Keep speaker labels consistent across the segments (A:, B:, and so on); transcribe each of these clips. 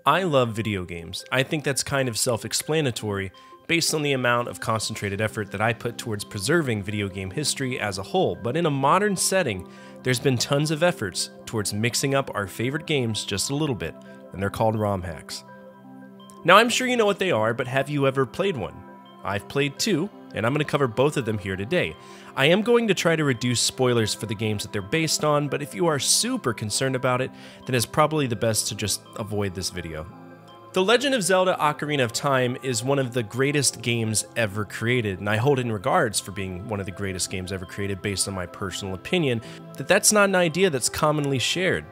A: I love video games. I think that's kind of self-explanatory based on the amount of concentrated effort that I put towards preserving video game history as a whole, but in a modern setting, there's been tons of efforts towards mixing up our favorite games just a little bit, and they're called ROM hacks. Now I'm sure you know what they are, but have you ever played one? I've played two, and I'm going to cover both of them here today. I am going to try to reduce spoilers for the games that they're based on, but if you are super concerned about it, then it's probably the best to just avoid this video. The Legend of Zelda Ocarina of Time is one of the greatest games ever created, and I hold it in regards for being one of the greatest games ever created based on my personal opinion, that's not an idea that's commonly shared.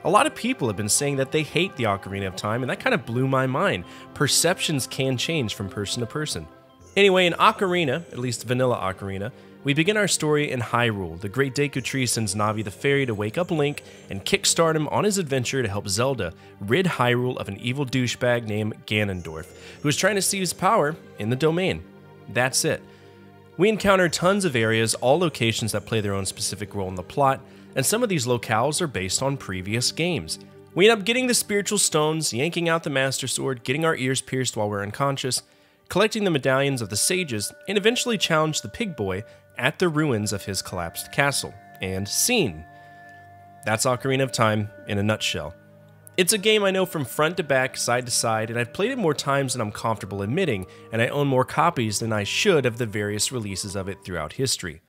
A: A lot of people have been saying that they hate the Ocarina of Time, and that kind of blew my mind. Perceptions can change from person to person. Anyway, in Ocarina, at least Vanilla Ocarina, we begin our story in Hyrule. The Great Deku Tree sends Navi the Fairy to wake up Link and kickstart him on his adventure to help Zelda rid Hyrule of an evil douchebag named Ganondorf, who is trying to seize power in the domain. That's it. We encounter tons of areas, all locations that play their own specific role in the plot, and some of these locales are based on previous games. We end up getting the spiritual stones, yanking out the Master Sword, getting our ears pierced while we're unconscious, collecting the medallions of the sages, and eventually challenge the pig boy at the ruins of his collapsed castle. And scene. That's Ocarina of Time in a nutshell. It's a game I know from front to back, side to side, and I've played it more times than I'm comfortable admitting, and I own more copies than I should of the various releases of it throughout history.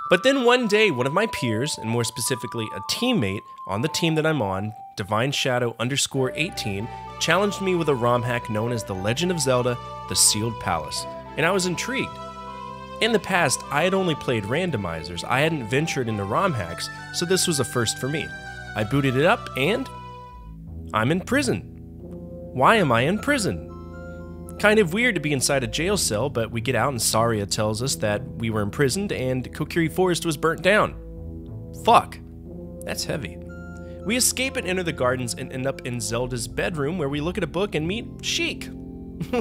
A: But then one day, one of my peers, and more specifically a teammate on the team that I'm on, Divine Shadow _18, challenged me with a ROM hack known as the Legend of Zelda, The Sealed Palace, and I was intrigued. In the past, I had only played randomizers, I hadn't ventured into ROM hacks, so this was a first for me. I booted it up and I'm in prison. Why am I in prison? Kind of weird to be inside a jail cell, but we get out and Saria tells us that we were imprisoned and Kokiri Forest was burnt down. Fuck. That's heavy. We escape and enter the gardens and end up in Zelda's bedroom where we look at a book and meet Sheik.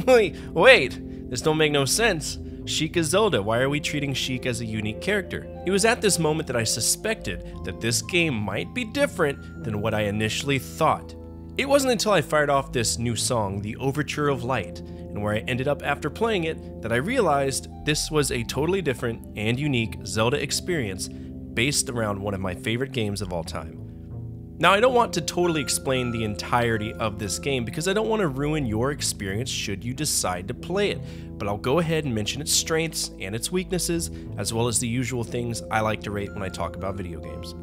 A: Wait, this don't make no sense. Sheik is Zelda, why are we treating Sheik as a unique character? It was at this moment that I suspected that this game might be different than what I initially thought. It wasn't until I fired off this new song, The Overture of Light, and where I ended up after playing it, that I realized this was a totally different and unique Zelda experience based around one of my favorite games of all time. Now, I don't want to totally explain the entirety of this game because I don't want to ruin your experience should you decide to play it, but I'll go ahead and mention its strengths and its weaknesses, as well as the usual things I like to rate when I talk about video games.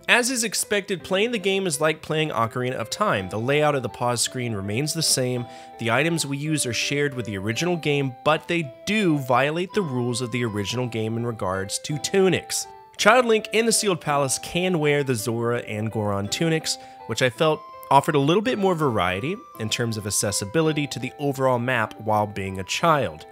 A: As is expected, playing the game is like playing Ocarina of Time. The layout of the pause screen remains the same, the items we use are shared with the original game, but they do violate the rules of the original game in regards to tunics. Child Link in the Sealed Palace can wear the Zora and Goron tunics, which I felt offered a little bit more variety in terms of accessibility to the overall map while being a child.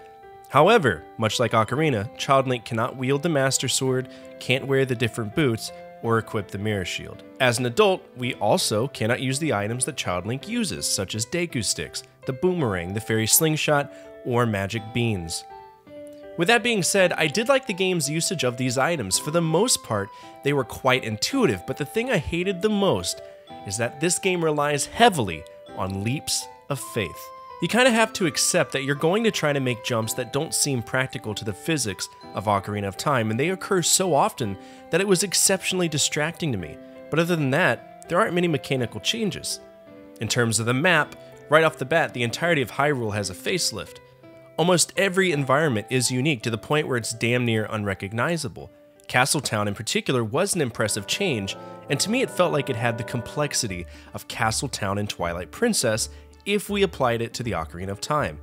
A: However, much like Ocarina, Child Link cannot wield the Master Sword, can't wear the different boots, or equip the Mirror Shield. As an adult, we also cannot use the items that Child Link uses, such as Deku Sticks, the Boomerang, the Fairy Slingshot, or Magic Beans. With that being said, I did like the game's usage of these items. For the most part, they were quite intuitive, but the thing I hated the most is that this game relies heavily on leaps of faith. You kind of have to accept that you're going to try to make jumps that don't seem practical to the physics of Ocarina of Time, and they occur so often that it was exceptionally distracting to me. But other than that, there aren't many mechanical changes. In terms of the map, right off the bat, the entirety of Hyrule has a facelift. Almost every environment is unique to the point where it's damn near unrecognizable. Castletown in particular was an impressive change, and to me it felt like it had the complexity of Castletown and Twilight Princess if we applied it to the Ocarina of Time.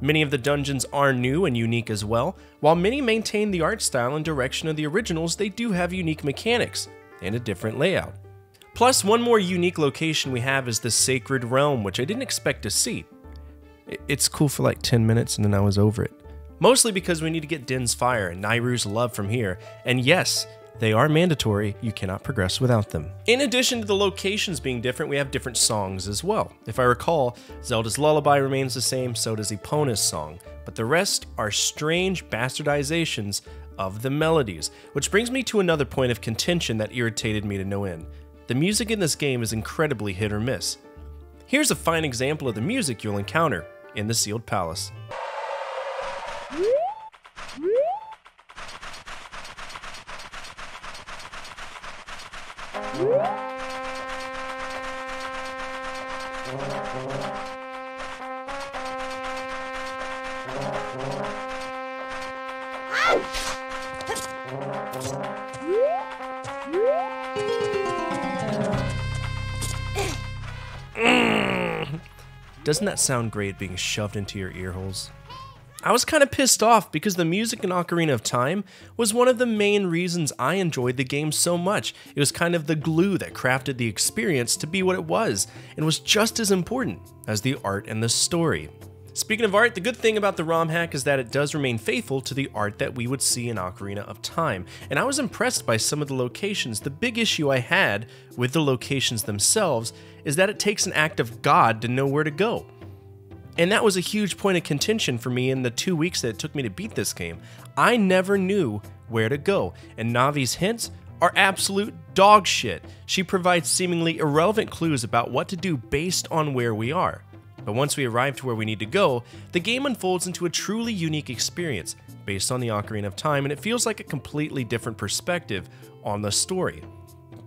A: Many of the dungeons are new and unique as well. While many maintain the art style and direction of the originals, they do have unique mechanics and a different layout. Plus, one more unique location we have is the Sacred Realm, which I didn't expect to see. It's cool for like 10 minutes and then I was over it. Mostly because we need to get Din's Fire and Nairu's Love from here, and yes, They are mandatory, you cannot progress without them. In addition to the locations being different, we have different songs as well. If I recall, Zelda's Lullaby remains the same, so does Epona's song, but the rest are strange bastardizations of the melodies, which brings me to another point of contention that irritated me to no end. The music in this game is incredibly hit or miss. Here's a fine example of the music you'll encounter in the Sealed Palace. Doesn't that sound great being shoved into your ear holes? I was kind of pissed off because the music in Ocarina of Time was one of the main reasons I enjoyed the game so much. It was kind of the glue that crafted the experience to be what it was, and was just as important as the art and the story. Speaking of art, the good thing about the ROM hack is that it does remain faithful to the art that we would see in Ocarina of Time, and I was impressed by some of the locations. The big issue I had with the locations themselves is that it takes an act of God to know where to go. And that was a huge point of contention for me in the 2 weeks that it took me to beat this game. I never knew where to go, and Navi's hints are absolute dog shit. She provides seemingly irrelevant clues about what to do based on where we are. But once we arrive to where we need to go, the game unfolds into a truly unique experience based on the Ocarina of Time, and it feels like a completely different perspective on the story.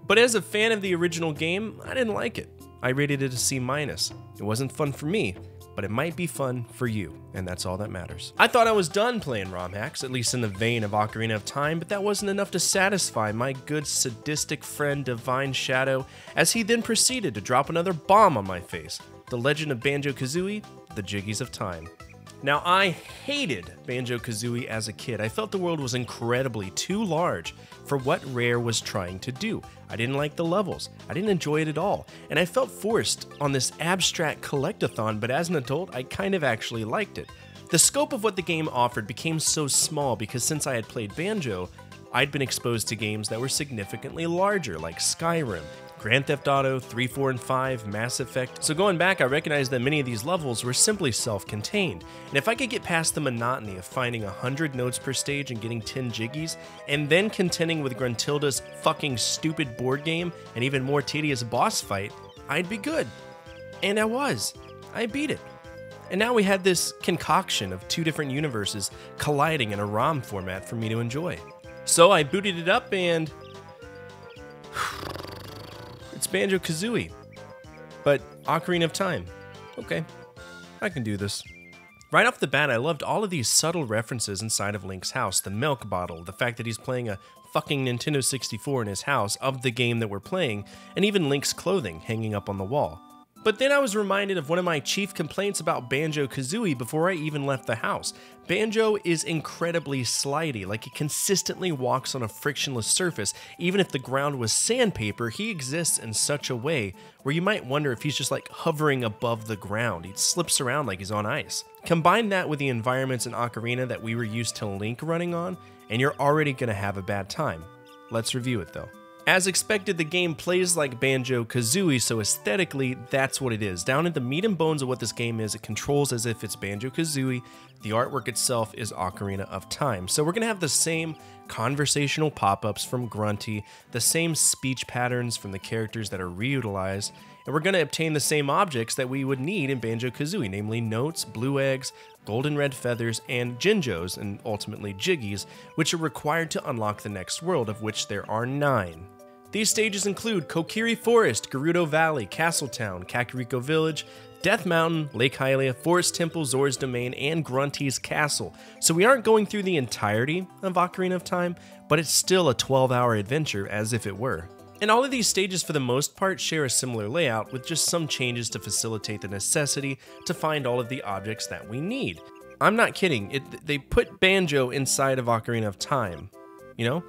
A: But as a fan of the original game, I didn't like it. I rated it a C-. It wasn't fun for me, but it might be fun for you, and that's all that matters. I thought I was done playing Romhacks, at least in the vein of Ocarina of Time, but that wasn't enough to satisfy my good sadistic friend Divine Shadow, as he then proceeded to drop another bomb on my face: The Legend of Banjo-Kazooie, The Jiggies of Time. Now, I hated Banjo-Kazooie as a kid. I felt the world was incredibly too large for what Rare was trying to do. I didn't like the levels. I didn't enjoy it at all. And I felt forced on this abstract collectathon, but as an adult, I kind of actually liked it. The scope of what the game offered became so small because since I had played Banjo, I'd been exposed to games that were significantly larger, like Skyrim, Grand Theft Auto 3, 4, and 5, Mass Effect. So going back, I recognized that many of these levels were simply self-contained. And if I could get past the monotony of finding 100 notes per stage and getting 10 jiggies, and then contending with Gruntilda's fucking stupid board game and even more tedious boss fight, I'd be good. And I was. I beat it. And now we had this concoction of two different universes colliding in a ROM format for me to enjoy. So I booted it up and it's Banjo-Kazooie, but Ocarina of Time. Okay, I can do this. Right off the bat, I loved all of these subtle references inside of Link's house. The milk bottle, the fact that he's playing a fucking Nintendo 64 in his house of the game that we're playing, and even Link's clothing hanging up on the wall. But then I was reminded of one of my chief complaints about Banjo-Kazooie before I even left the house. Banjo is incredibly slidey, like he consistently walks on a frictionless surface. Even if the ground was sandpaper, he exists in such a way where you might wonder if he's just like hovering above the ground. He slips around like he's on ice. Combine that with the environments in Ocarina that we were used to Link running on, and you're already gonna have a bad time. Let's review it though. As expected, the game plays like Banjo-Kazooie, so aesthetically, that's what it is. Down at the meat and bones of what this game is, it controls as if it's Banjo-Kazooie. The artwork itself is Ocarina of Time. So we're going to have the same conversational pop-ups from Grunty, the same speech patterns from the characters that are reutilized, and we're going to obtain the same objects that we would need in Banjo-Kazooie, namely notes, blue eggs, golden red feathers, and Jinjos, and ultimately Jiggies, which are required to unlock the next world, of which there are 9. These stages include Kokiri Forest, Gerudo Valley, Castletown, Kakariko Village, Death Mountain, Lake Hylia, Forest Temple, Zora's Domain, and Grunty's Castle. So we aren't going through the entirety of Ocarina of Time, but it's still a 12-hour adventure as if it were. And all of these stages for the most part share a similar layout with just some changes to facilitate the necessity to find all of the objects that we need. I'm not kidding, they put Banjo inside of Ocarina of Time, you know?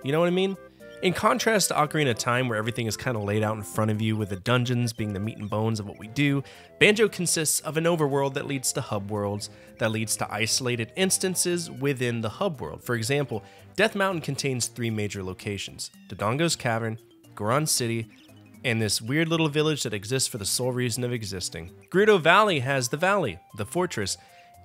A: You know what I mean? In contrast to Ocarina of Time, where everything is kind of laid out in front of you with the dungeons being the meat and bones of what we do, Banjo consists of an overworld that leads to hub worlds, that leads to isolated instances within the hub world. For example, Death Mountain contains 3 major locations: Dodongo's Cavern, Goron City, and this weird little village that exists for the sole reason of existing. Gerudo Valley has the valley, the fortress,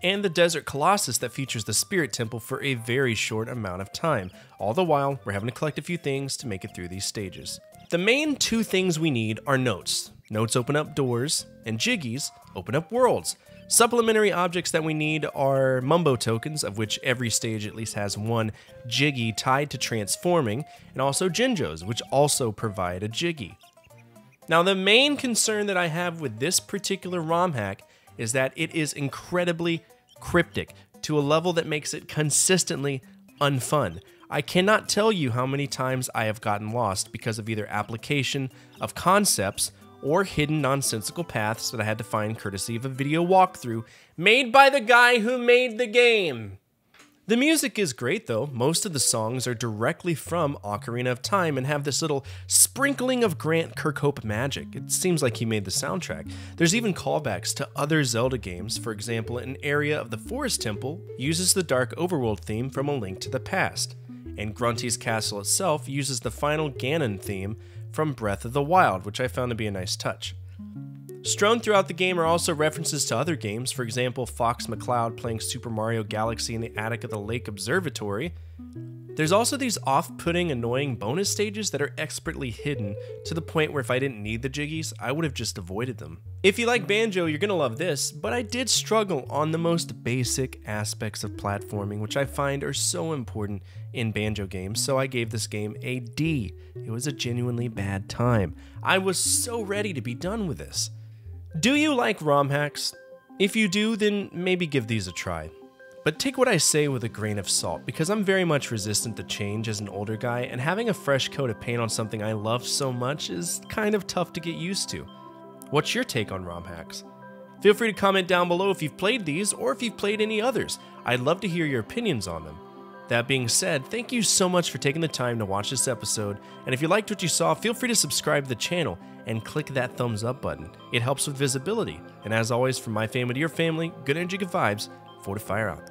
A: and the Desert Colossus that features the Spirit Temple for a very short amount of time. All the while, we're having to collect a few things to make it through these stages. The main 2 things we need are notes. Notes open up doors, and Jiggies open up worlds. Supplementary objects that we need are Mumbo tokens, of which every stage at least has 1 Jiggy tied to transforming, and also Jinjos, which also provide a Jiggy. Now, the main concern that I have with this particular ROM hack is that it is incredibly cryptic to a level that makes it consistently unfun. I cannot tell you how many times I have gotten lost because of either application of concepts or hidden nonsensical paths that I had to find courtesy of a video walkthrough made by the guy who made the game. The music is great though. Most of the songs are directly from Ocarina of Time and have this little sprinkling of Grant Kirkhope magic. It seems like he made the soundtrack. There's even callbacks to other Zelda games. For example, an area of the Forest Temple uses the Dark Overworld theme from A Link to the Past, and Grunty's Castle itself uses the final Ganon theme from Breath of the Wild, which I found to be a nice touch. Strewn throughout the game are also references to other games, for example, Fox McCloud playing Super Mario Galaxy in the attic of the Lake Observatory. There's also these off-putting, annoying bonus stages that are expertly hidden to the point where if I didn't need the Jiggies, I would have just avoided them. If you like Banjo, you're gonna love this, but I did struggle on the most basic aspects of platforming, which I find are so important in Banjo games, so I gave this game a D. It was a genuinely bad time. I was so ready to be done with this. Do you like ROM hacks? If you do, then maybe give these a try. But take what I say with a grain of salt, because I'm very much resistant to change as an older guy, and having a fresh coat of paint on something I love so much is kind of tough to get used to. What's your take on ROM hacks? Feel free to comment down below if you've played these, or if you've played any others. I'd love to hear your opinions on them. That being said, thank you so much for taking the time to watch this episode, and if you liked what you saw, feel free to subscribe to the channel and click that thumbs up button. It helps with visibility. And as always, from my family to your family, good energy, good vibes, Fortify out.